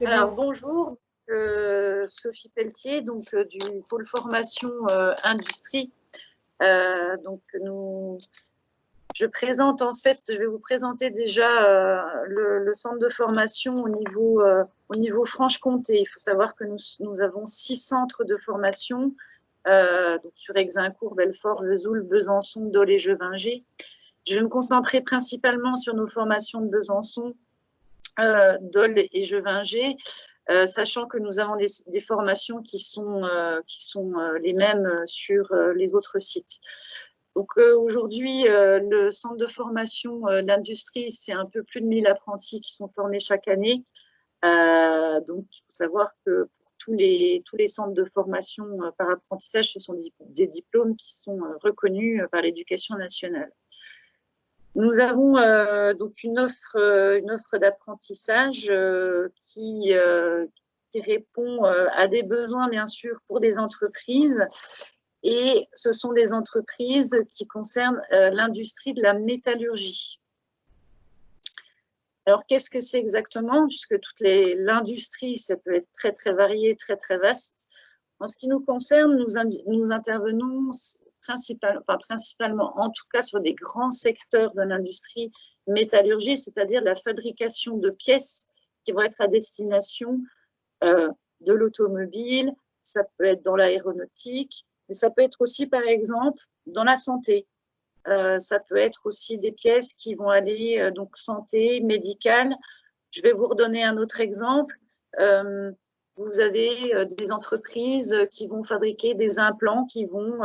Alors bonjour, Sophie Pelletier, donc du pôle formation industrie. Je vais vous présenter déjà le centre de formation au niveau Franche-Comté. Il faut savoir que nous avons 6 centres de formation donc sur Exincourt, Belfort, Vesoul, Besançon, Dole et Jevinger. Je vais me concentrer principalement sur nos formations de Besançon, Dole et Jevinger, sachant que nous avons des formations qui sont les mêmes sur les autres sites. Donc aujourd'hui, le centre de formation d'industrie, c'est un peu plus de 1000 apprentis qui sont formés chaque année. Donc il faut savoir que pour tous les centres de formation par apprentissage, ce sont des diplômes qui sont reconnus par l'éducation nationale. Nous avons donc une offre d'apprentissage qui répond à des besoins, bien sûr, pour des entreprises. Et ce sont des entreprises qui concernent l'industrie de la métallurgie. Alors, qu'est-ce que c'est exactement? Puisque l'industrie, ça peut être très, très varié, très, très vaste. En ce qui nous concerne, nous intervenons principalement, en tout cas, sur des grands secteurs de l'industrie métallurgie, c'est-à-dire la fabrication de pièces qui vont être à destination de l'automobile, ça peut être dans l'aéronautique, mais ça peut être aussi, par exemple, dans la santé. Ça peut être aussi des pièces qui vont aller, donc santé, médicale. Je vais vous redonner un autre exemple. Vous avez des entreprises qui vont fabriquer des implants qui vont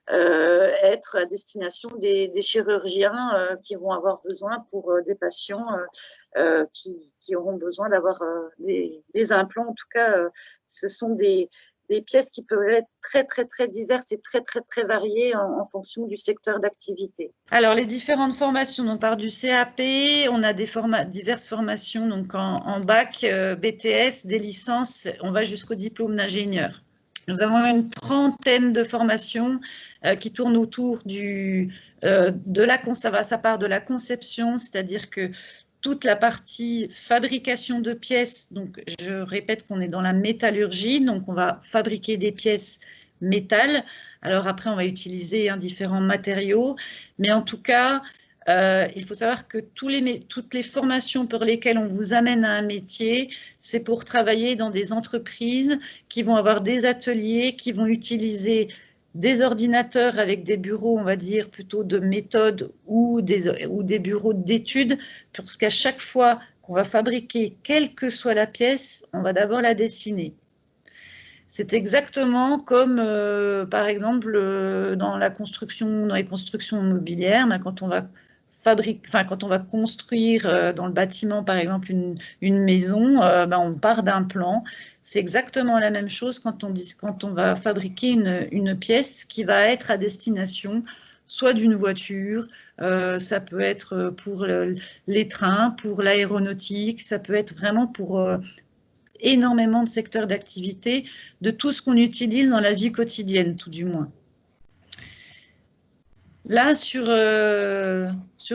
être à destination des chirurgiens qui vont avoir besoin pour des patients qui auront besoin d'avoir des implants. En tout cas, ce sont des pièces qui peuvent être très, très, très diverses et très, très, très variées en fonction du secteur d'activité. Alors, les différentes formations, on part du CAP, on a diverses formations donc en bac, BTS, des licences, on va jusqu'au diplôme d'ingénieur. Nous avons une trentaine de formations qui tournent autour ça part de la conception, c'est-à-dire que toute la partie fabrication de pièces, donc je répète qu'on est dans la métallurgie, donc on va fabriquer des pièces métal. Alors après, on va utiliser différents matériaux, mais en tout cas, il faut savoir que toutes les formations pour lesquelles on vous amène à un métier, c'est pour travailler dans des entreprises qui vont avoir des ateliers, qui vont utiliser des ordinateurs avec des bureaux, on va dire, plutôt de méthode ou des bureaux d'études, parce qu'à chaque fois qu'on va fabriquer, quelle que soit la pièce, on va d'abord la dessiner. C'est exactement comme, par exemple, dans les constructions immobilières, quand on va quand on va construire dans le bâtiment, par exemple, une maison, on part d'un plan. C'est exactement la même chose quand on va fabriquer une pièce qui va être à destination soit d'une voiture, ça peut être pour les trains, pour l'aéronautique, ça peut être vraiment pour énormément de secteurs d'activité, de tout ce qu'on utilise dans la vie quotidienne, tout du moins. Là, sur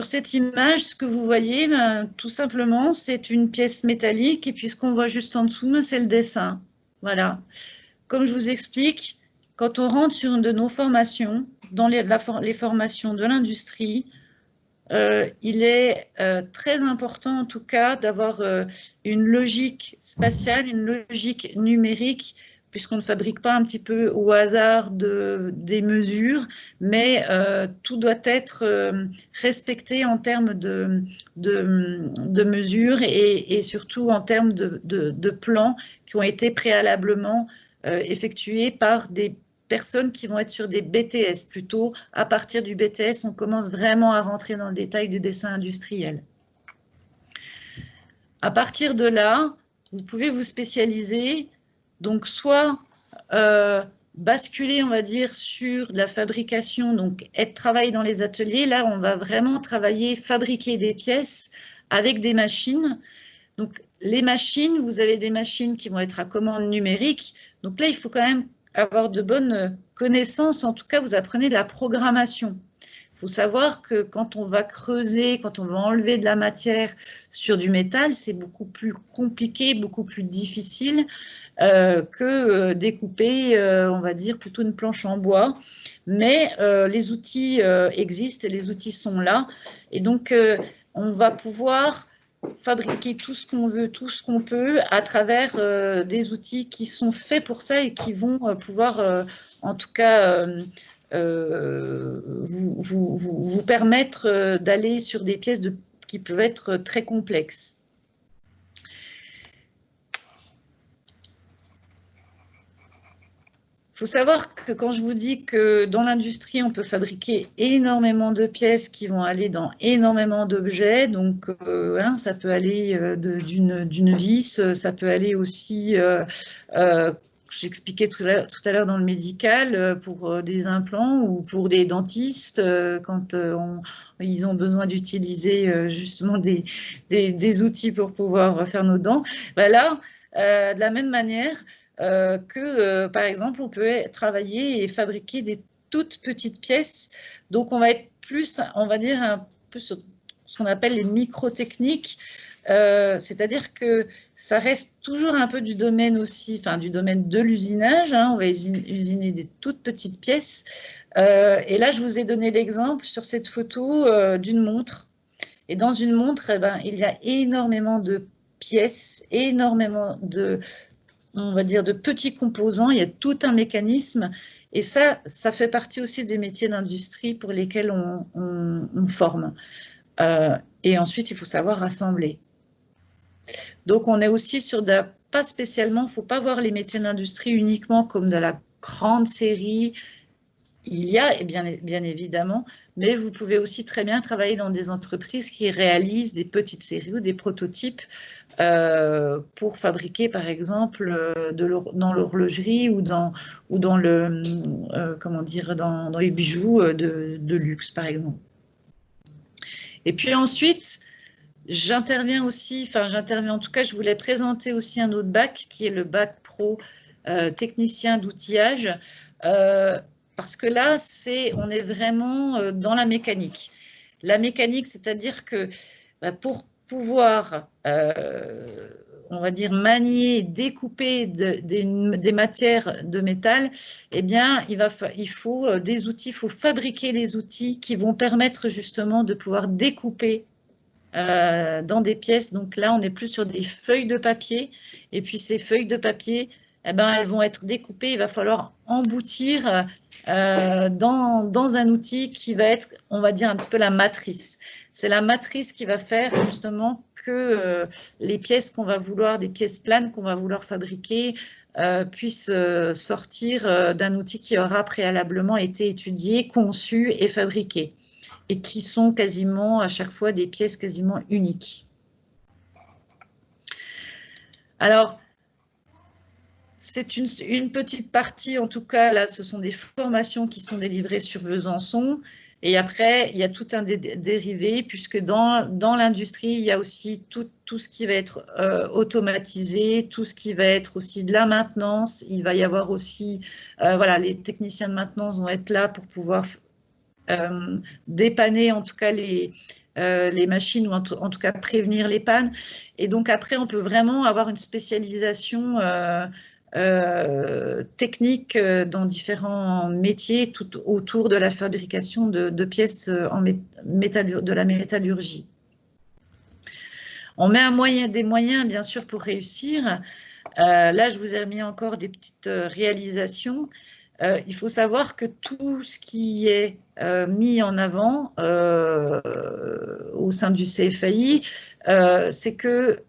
cette image, ce que vous voyez, tout simplement, c'est une pièce métallique et puis ce qu'on voit juste en dessous, c'est le dessin. Voilà. Comme je vous explique, quand on rentre sur une de nos formations, dans les formations de l'industrie, il est très important, en tout cas, d'avoir une logique spatiale, une logique numérique, puisqu'on ne fabrique pas un petit peu au hasard des mesures, mais tout doit être respecté en termes de mesures et surtout en termes de plans qui ont été préalablement effectués par des personnes qui vont être sur des BTS. Plutôt, à partir du BTS, on commence vraiment à rentrer dans le détail du dessin industriel. À partir de là, vous pouvez vous spécialiser, donc soit basculer, on va dire, sur la fabrication, donc travailler dans les ateliers. Là, on va vraiment travailler, fabriquer des pièces avec des machines. Donc, les machines, vous avez des machines qui vont être à commande numérique. Donc là, il faut quand même avoir de bonnes connaissances. En tout cas, vous apprenez de la programmation. Il faut savoir que quand on va creuser, quand on va enlever de la matière sur du métal, c'est beaucoup plus compliqué, beaucoup plus difficile que découper, on va dire, plutôt une planche en bois. Mais les outils existent et les outils sont là. Et donc, on va pouvoir fabriquer tout ce qu'on veut, tout ce qu'on peut à travers des outils qui sont faits pour ça et qui vont pouvoir, en tout cas, vous permettre d'aller sur des pièces qui peuvent être très complexes. Il faut savoir que quand je vous dis que dans l'industrie, on peut fabriquer énormément de pièces qui vont aller dans énormément d'objets, donc hein, ça peut aller d'une vis, ça peut aller aussi, j'expliquais tout à l'heure dans le médical, pour des implants ou pour des dentistes, quand ils ont besoin d'utiliser justement des outils pour pouvoir faire nos dents. Ben là, de la même manière, par exemple, on peut travailler et fabriquer des toutes petites pièces. Donc, on va être plus, on va dire, un peu sur ce qu'on appelle les micro-techniques. C'est-à-dire que ça reste toujours un peu du domaine aussi, enfin, du domaine de l'usinage. Hein, on va usiner des toutes petites pièces. Et là, je vous ai donné l'exemple sur cette photo d'une montre. Et dans une montre, eh ben, il y a énormément de pièces, énormément on va dire, de petits composants, il y a tout un mécanisme, et ça fait partie aussi des métiers d'industrie pour lesquels on forme. Et ensuite, il faut savoir assembler. Donc, on est aussi sur pas spécialement, il ne faut pas voir les métiers d'industrie uniquement comme de la grande série. Il y a, bien évidemment, mais vous pouvez aussi très bien travailler dans des entreprises qui réalisent des petites séries ou des prototypes pour fabriquer, par exemple, dans l'horlogerie ou dans le, comment dire, dans les bijoux de luxe, par exemple. Et puis ensuite, j'interviens aussi, en tout cas, je voulais présenter aussi un autre bac qui est le bac pro technicien d'outillage. Parce que là, on est vraiment dans la mécanique. La mécanique, c'est-à-dire que pour pouvoir, on va dire, manier, découper des matières de métal, eh bien, il faut des outils, il faut fabriquer les outils qui vont permettre justement de pouvoir découper dans des pièces. Donc là, on n'est plus sur des feuilles de papier. Et puis ces feuilles de papier, eh ben, elles vont être découpées. Il va falloir emboutir dans un outil qui va être, on va dire, un petit peu la matrice. C'est la matrice qui va faire justement que les pièces qu'on va vouloir, des pièces planes qu'on va vouloir fabriquer, puissent sortir d'un outil qui aura préalablement été étudié, conçu et fabriqué, et qui sont quasiment à chaque fois des pièces quasiment uniques. Alors, c'est une petite partie, en tout cas, là, ce sont des formations qui sont délivrées sur Besançon. Et après, il y a tout un dérivé, puisque dans l'industrie, il y a aussi tout ce qui va être automatisé, tout ce qui va être aussi de la maintenance. Il va y avoir aussi, voilà, les techniciens de maintenance vont être là pour pouvoir dépanner, en tout cas, les machines, ou en tout cas prévenir les pannes. Et donc après, on peut vraiment avoir une spécialisation technique dans différents métiers tout autour de la fabrication de pièces de la métallurgie. On met des moyens, bien sûr, pour réussir. Là, je vous ai mis encore des petites réalisations. Il faut savoir que tout ce qui est mis en avant au sein du CFAI, c'est que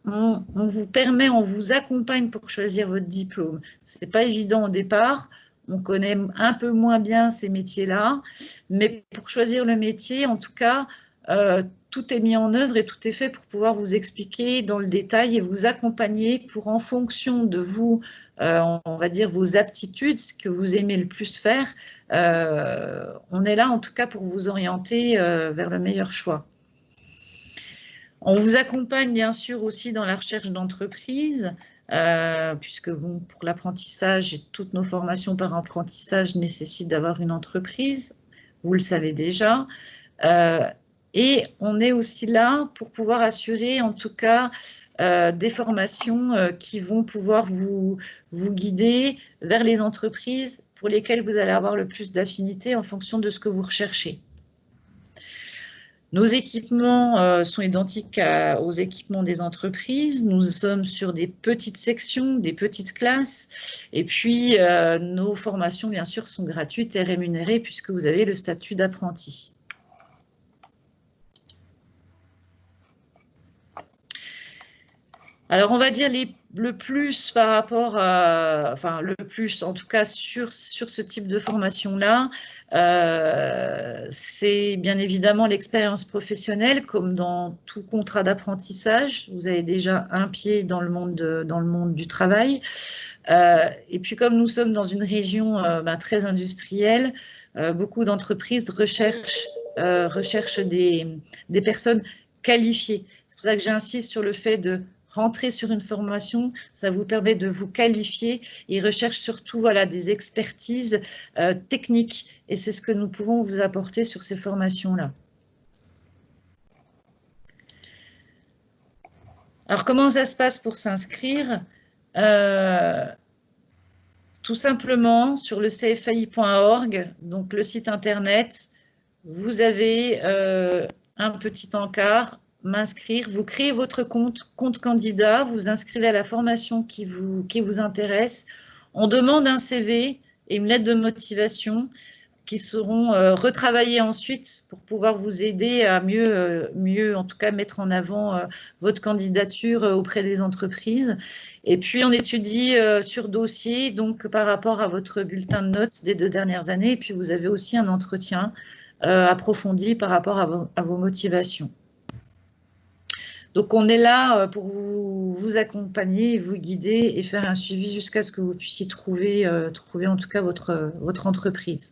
on vous permet, on vous accompagne pour choisir votre diplôme. Ce n'est pas évident au départ, on connaît un peu moins bien ces métiers-là, mais pour choisir le métier, en tout cas, tout est mis en œuvre et tout est fait pour pouvoir vous expliquer dans le détail et vous accompagner pour, en fonction de vous, on va dire vos aptitudes, ce que vous aimez le plus faire, on est là en tout cas pour vous orienter vers le meilleur choix. On vous accompagne bien sûr aussi dans la recherche d'entreprise, puisque bon, pour l'apprentissage et toutes nos formations par apprentissage nécessitent d'avoir une entreprise. vous le savez déjà. Et on est aussi là pour pouvoir assurer, en tout cas, des formations qui vont pouvoir vous guider vers les entreprises pour lesquelles vous allez avoir le plus d'affinité en fonction de ce que vous recherchez. Nos équipements sont identiques aux équipements des entreprises. Nous sommes sur des petites sections, des petites classes. Et puis, nos formations, bien sûr, sont gratuites et rémunérées puisque vous avez le statut d'apprenti. Alors, on va dire le plus par rapport à, enfin, le plus en tout cas sur ce type de formation-là, c'est bien évidemment l'expérience professionnelle, comme dans tout contrat d'apprentissage. Vous avez déjà un pied dans le monde du travail. Et puis, comme nous sommes dans une région très industrielle, beaucoup d'entreprises recherchent des personnes qualifiées. C'est pour ça que j'insiste sur le fait de rentrer sur une formation, ça vous permet de vous qualifier. Ils recherchent surtout des expertises techniques et c'est ce que nous pouvons vous apporter sur ces formations-là. Alors, comment ça se passe pour s'inscrire? Tout simplement sur le cfai.org, donc le site internet, vous avez un petit encart, m'inscrire, vous créez votre compte candidat, vous inscrivez à la formation qui vous intéresse, on demande un CV et une lettre de motivation qui seront retravaillées ensuite pour pouvoir vous aider à mieux en tout cas mettre en avant votre candidature auprès des entreprises. Et puis on étudie sur dossier, donc par rapport à votre bulletin de notes des 2 dernières années, et puis vous avez aussi un entretien approfondi par rapport à vos motivations. Donc, on est là pour vous accompagner, vous guider et faire un suivi jusqu'à ce que vous puissiez trouver en tout cas votre entreprise.